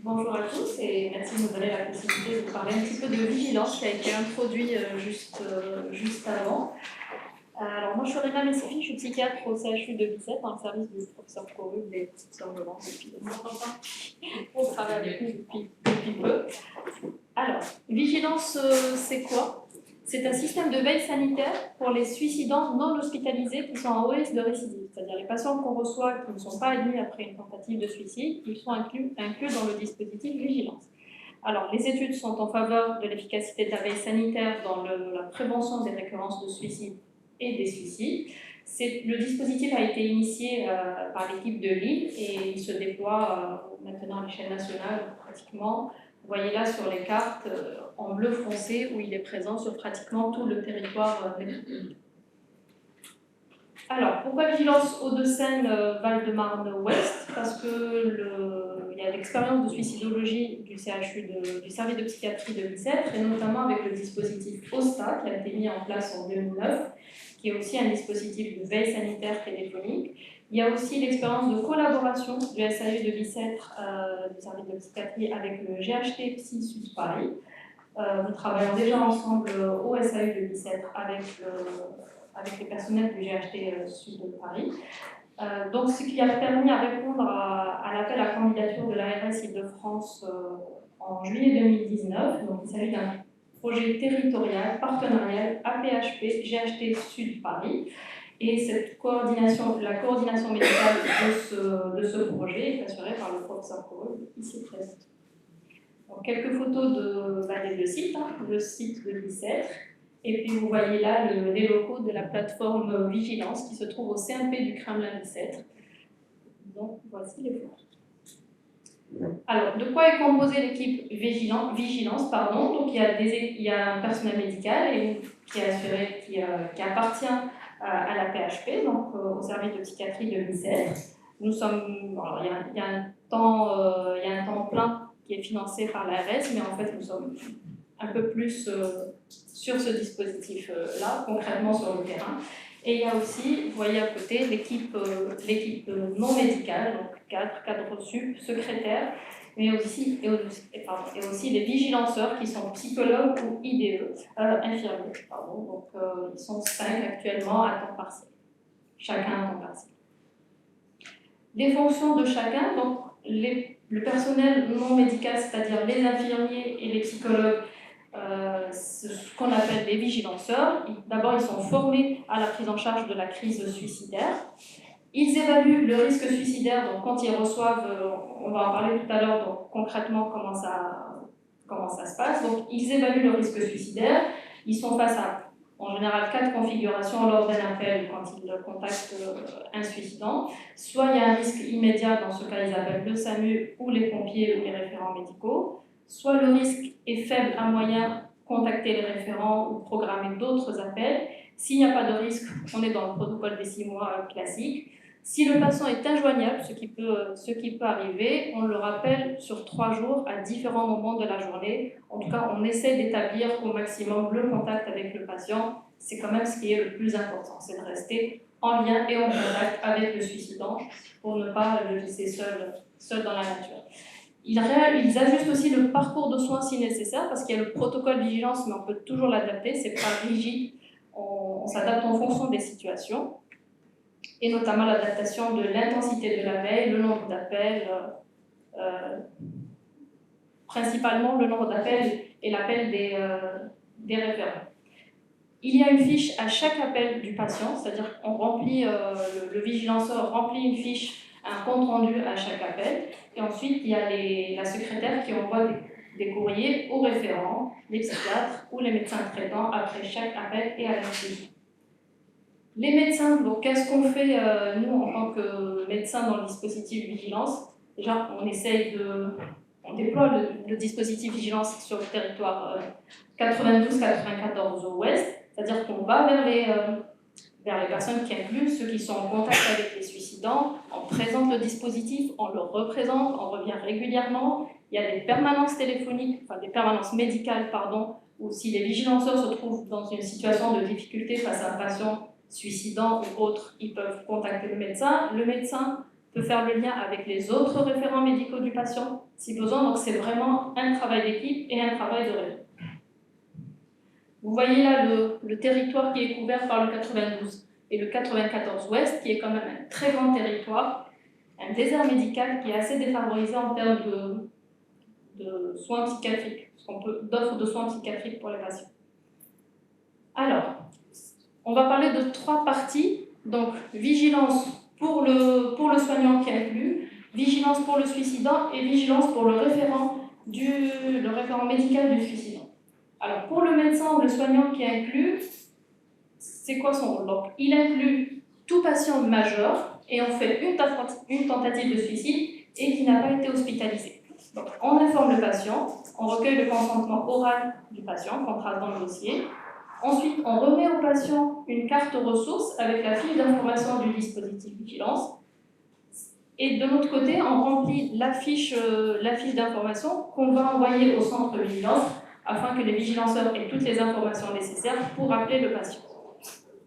Bonjour à tous et merci de nous donner la possibilité de parler un petit peu de vigilance qui a été introduit juste avant. Alors moi je suis Rima Messifi, je suis psychiatre au CHU de Bicêtre dans le service du professeur Corrube et professeur Leblanc depuis on travaille avec nous depuis peu. Alors, vigilance c'est quoi? C'est un système de veille sanitaire pour les suicidants non hospitalisés qui sont en haut risque de récidive, c'est-à-dire les patients qu'on reçoit qui ne sont pas admis après une tentative de suicide, ils sont inclus dans le dispositif vigilance. Alors, les études sont en faveur de l'efficacité de la veille sanitaire dans la prévention des récurrences de suicide et des suicides. Le dispositif a été initié par l'équipe de Lille et il se déploie maintenant à l'échelle nationale pratiquement. Vous voyez là sur les cartes en bleu foncé où il est présent sur pratiquement tout le territoire métropolitain. Alors, pourquoi vigilance Hauts-de-Seine, Val-de-Marne-Ouest? Parce qu'il y a l'expérience de suicidologie du CHU, du service de psychiatrie de Bicêtre, et notamment avec le dispositif OSTA qui a été mis en place en 2009, qui est aussi un dispositif de veille sanitaire téléphonique. Il y a aussi l'expérience de collaboration du SAU de Bicêtre, du service de psychiatrie, avec le GHT Psy Sud Paris. Nous travaillons déjà ensemble au SAU de Bicêtre avec les personnels du GHT Sud de Paris. Donc, ce qui a permis à répondre à l'appel à candidature de l'ARS Île-de-France en juillet 2019. Donc, il s'agit d'un projet territorial, partenarial, APHP, GHT Sud Paris. Et la coordination médicale de ce projet est assurée par le professeur Corrube, ici présent. Donc, quelques photos des deux sites, le site de Bicêtre, et puis vous voyez là les locaux de la plateforme Vigilance qui se trouve au CMP du Kremlin Bicêtre. Donc voici les photos. Alors, de quoi est composée l'équipe Vigilance Donc, il y a un personnel médical qui appartient à la PHP, donc au service de psychiatrie de Bicêtre. Nous sommes, alors, il y a un temps plein qui est financé par l'ARS, mais en fait, nous sommes un peu plus sur ce dispositif-là, concrètement sur le terrain. Et il y a aussi, vous voyez à côté, l'équipe non médicale, donc cadre sup, secrétaire, mais aussi les vigilanceurs qui sont psychologues ou IDE, infirmiers, pardon. Donc ils sont 5 actuellement à temps partiel, chacun à temps partiel. Les fonctions de chacun, donc le personnel non médical, c'est-à-dire les infirmiers et les psychologues, ce qu'on appelle les vigilanceurs. D'abord, ils sont formés à la prise en charge de la crise suicidaire. Ils évaluent le risque suicidaire, donc quand ils reçoivent, on va en parler tout à l'heure, donc concrètement comment ça se passe. Donc ils évaluent le risque suicidaire, ils sont face à en général 4 configurations lors d'un appel quand ils contactent un suicidant. Soit il y a un risque immédiat, dans ce cas ils appellent le SAMU ou les pompiers ou les référents médicaux. Soit le risque est faible à moyen, contacter les référents ou programmer d'autres appels. S'il n'y a pas de risque, on est dans le protocole des 6 mois classique. Si le patient est injoignable, ce qui peut arriver, on le rappelle sur 3 jours à différents moments de la journée. En tout cas, on essaie d'établir au maximum le contact avec le patient. C'est quand même ce qui est le plus important, c'est de rester en lien et en contact avec le suicidant pour ne pas le laisser seul dans la nature. Ils ajustent aussi le parcours de soins si nécessaire, parce qu'il y a le protocole vigilance, mais on peut toujours l'adapter, c'est pas rigide, on s'adapte en fonction des situations, et notamment l'adaptation de l'intensité de la veille, le nombre d'appels, principalement le nombre d'appels et l'appel des référents. Il y a une fiche à chaque appel du patient, c'est-à-dire qu'on remplit, le vigilanceur remplit une fiche, un compte rendu à chaque appel, et ensuite il y a la secrétaire qui envoie des courriers aux référents, les psychiatres ou les médecins traitants après chaque appel et à la suite. Les médecins, donc qu'est-ce qu'on fait nous en tant que médecins dans le dispositif vigilance? Déjà, on déploie le dispositif vigilance sur le territoire 92-94 au ouest, c'est-à-dire qu'on va vers les personnes qui incluent ceux qui sont en contact avec les suicidants, on présente le dispositif, on le représente, on revient régulièrement. Il y a des permanences téléphoniques, enfin des permanences médicales, pardon, où si les vigilanceurs se trouvent dans une situation de difficulté face à un patient suicidant ou autre, ils peuvent contacter le médecin. Le médecin peut faire le lien avec les autres référents médicaux du patient, si besoin. Donc c'est vraiment un travail d'équipe et un travail de réseau. Vous voyez là le territoire qui est couvert par le 92 et le 94 Ouest, qui est quand même un très grand territoire, un désert médical qui est assez défavorisé en termes de soins psychiatriques, d'offres de soins psychiatriques pour les patients. Alors, on va parler de 3 parties. Donc, vigilance pour le soignant qui est inclus, vigilance pour le suicidant et vigilance pour le référent médical du suicidant. Alors, pour le médecin ou le soignant qui est inclus, c'est quoi son rôle? Donc, il inclut tout patient majeur et on fait une tentative de suicide et qui n'a pas été hospitalisé. Donc, on informe le patient, on recueille le consentement oral du patient qu'on trace dans le dossier. Ensuite, on remet au patient une carte ressources avec la fiche d'information du dispositif vigilance. Et de l'autre côté, on remplit la fiche d'information qu'on va envoyer au centre de vigilance afin que les vigilanceurs aient toutes les informations nécessaires pour appeler le patient.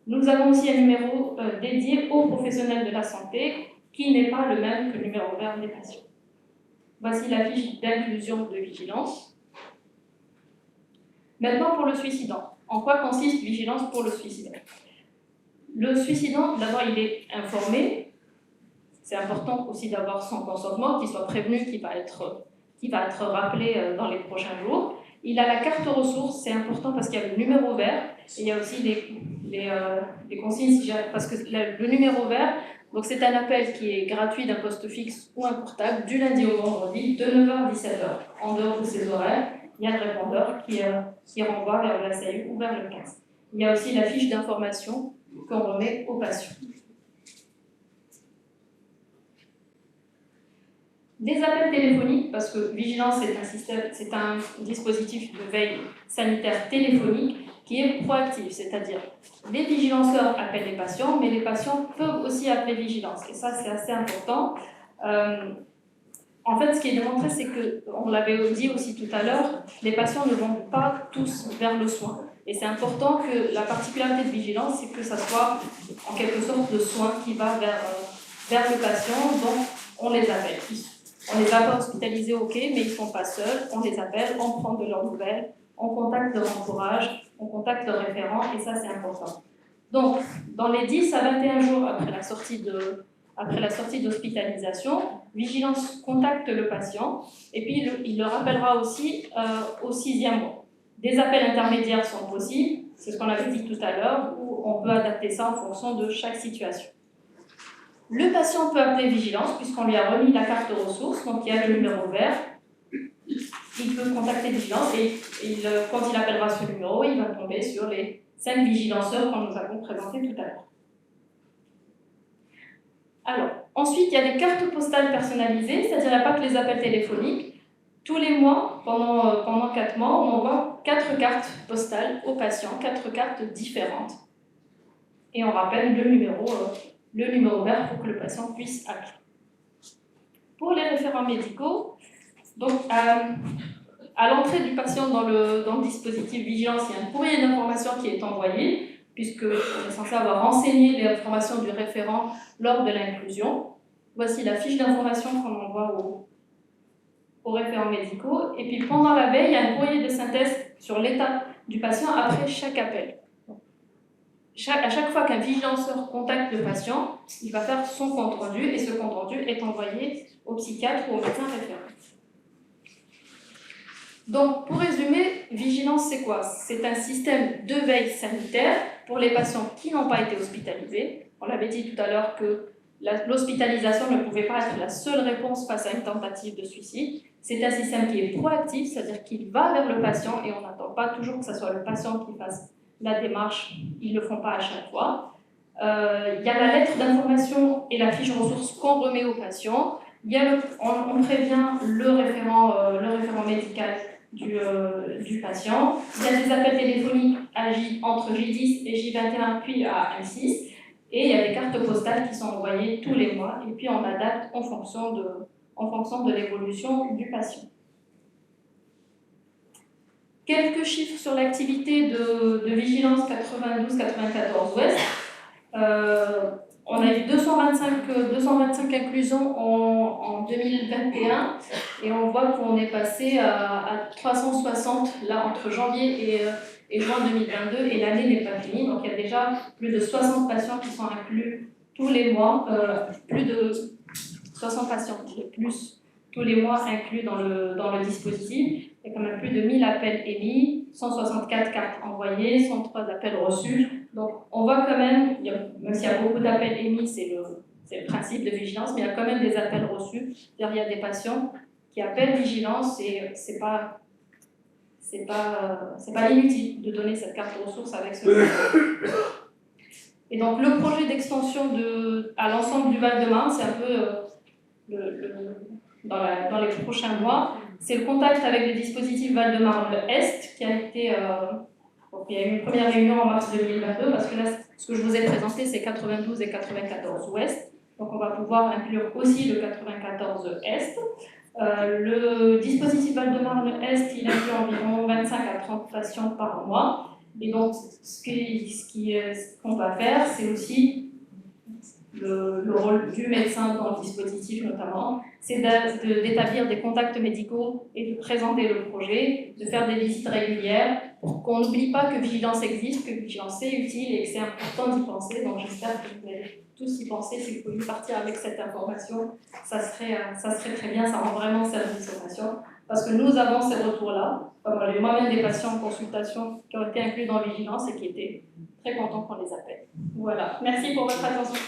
Nous avons aussi un numéro dédié aux professionnels de la santé qui n'est pas le même que le numéro vert des patients. Voici la fiche d'inclusion de vigilance. Maintenant pour le suicidant. En quoi consiste vigilance pour le suicidant? Le suicidant, d'abord, il est informé. C'est important aussi d'avoir son consentement, qu'il soit prévenu qu'il va être rappelé dans les prochains jours. Il a la carte ressources, c'est important parce qu'il y a le numéro vert et il y a aussi les consignes, parce que le numéro vert, donc c'est un appel qui est gratuit d'un poste fixe ou un portable du lundi au vendredi de 9h à 17h. En dehors de ces horaires, il y a le répondeur qui renvoie vers la SAU ou vers le 15. Il y a aussi la fiche d'information qu'on remet aux patients. Des appels téléphoniques, parce que Vigilance c'est un dispositif de veille sanitaire téléphonique qui est proactif, c'est-à-dire les vigilanceurs appellent les patients, mais les patients peuvent aussi appeler Vigilance, et ça c'est assez important. En fait, ce qui est démontré, c'est que, on l'avait dit aussi tout à l'heure, les patients ne vont pas tous vers le soin. Et c'est important que la particularité de Vigilance, c'est que ça soit en quelque sorte le soin qui va vers le patient, donc on les appelle. On les a pas hospitalisés, ok, mais ils ne sont pas seuls, on les appelle, on prend de leurs nouvelles, on contacte leur entourage, on contacte leur référent, et ça c'est important. Donc, dans les 10 à 21 jours après la sortie d'hospitalisation, Vigilance contacte le patient, et puis il le rappellera aussi au 6e mois. Des appels intermédiaires sont possibles, c'est ce qu'on avait dit tout à l'heure, où on peut adapter ça en fonction de chaque situation. Le patient peut appeler Vigilance puisqu'on lui a remis la carte de ressources, donc il y a le numéro vert. Il peut contacter Vigilance et quand il appellera ce numéro, il va tomber sur les 5 vigilanceurs qu'on nous avons présentés tout à l'heure. Alors, ensuite, il y a des cartes postales personnalisées, c'est-à-dire il n'y a pas que les appels téléphoniques. Tous les mois, pendant 4 mois, on envoie 4 cartes postales aux patients, 4 cartes différentes. Et on rappelle le numéro vert pour que le patient puisse appeler. Pour les référents médicaux, donc à l'entrée du patient dans le dispositif Vigilance, il y a un courrier d'information qui est envoyé, puisqu'on est censé avoir renseigné les informations du référent lors de l'inclusion. Voici la fiche d'information qu'on envoie aux référents médicaux. Et puis pendant la veille, il y a un courrier de synthèse sur l'état du patient après chaque appel. À chaque fois qu'un vigilanceur contacte le patient, il va faire son compte-rendu et ce compte-rendu est envoyé au psychiatre ou au médecin référent. Donc, pour résumer, Vigilance, c'est quoi? C'est un système de veille sanitaire pour les patients qui n'ont pas été hospitalisés. On l'avait dit tout à l'heure que l'hospitalisation ne pouvait pas être la seule réponse face à une tentative de suicide. C'est un système qui est proactif, c'est-à-dire qu'il va vers le patient et on n'attend pas toujours que ce soit le patient qui fasse la démarche, ils ne le font pas à chaque fois. Il y a la lettre d'information et la fiche ressources qu'on remet au patient. On prévient le référent médical du patient. Il y a des appels téléphoniques entre J10 et J21 puis à M6. Et il y a des cartes postales qui sont envoyées tous les mois et puis on adapte en fonction de l'évolution du patient. Quelques chiffres sur l'activité de Vigilance 92-94 Ouest. On a eu 225 225 inclusions en 2021 et on voit qu'on est passé à 360 là entre janvier et juin 2022 et l'année n'est pas finie. Donc il y a déjà plus de 60 patients qui sont inclus tous les mois, plus de 60 patients de plus tous les mois inclus dans le dispositif. Il y a quand même plus de 1000 appels émis, 164 cartes envoyées, 103 appels reçus. Donc on voit quand même, même s'il y a beaucoup d'appels émis, c'est le principe de vigilance, mais il y a quand même des appels reçus. C'est-à-dire il y a des patients qui appellent vigilance et c'est pas inutile de donner cette carte ressource avec ce Et donc le projet d'extension à l'ensemble du Val-de-Marne, c'est un peu dans les prochains mois, c'est le contact avec le dispositif Val-de-Marne-Est qui a été... donc il y a eu une première réunion en mars 2022 parce que là, ce que je vous ai présenté, c'est 92 et 94 Ouest. Donc on va pouvoir inclure aussi le 94 Est. Le dispositif Val-de-Marne-Est, il inclut environ 25 à 30 patients par mois. Et donc, ce qu'on va faire, c'est aussi le rôle du médecin dans le dispositif notamment, c'est d'établir des contacts médicaux et de présenter le projet, de faire des visites régulières, pour qu'on n'oublie pas que vigilance existe, que vigilance est utile et que c'est important d'y penser. Donc j'espère que vous allez tous y penser. Si vous pouvez partir avec cette information, ça serait très bien, ça rend vraiment service aux patients. Parce que nous avons ces retours-là. J'ai moi-même des patients en consultation qui ont été inclus dans vigilance et qui étaient très contents qu'on les appelle. Voilà, merci pour votre attention.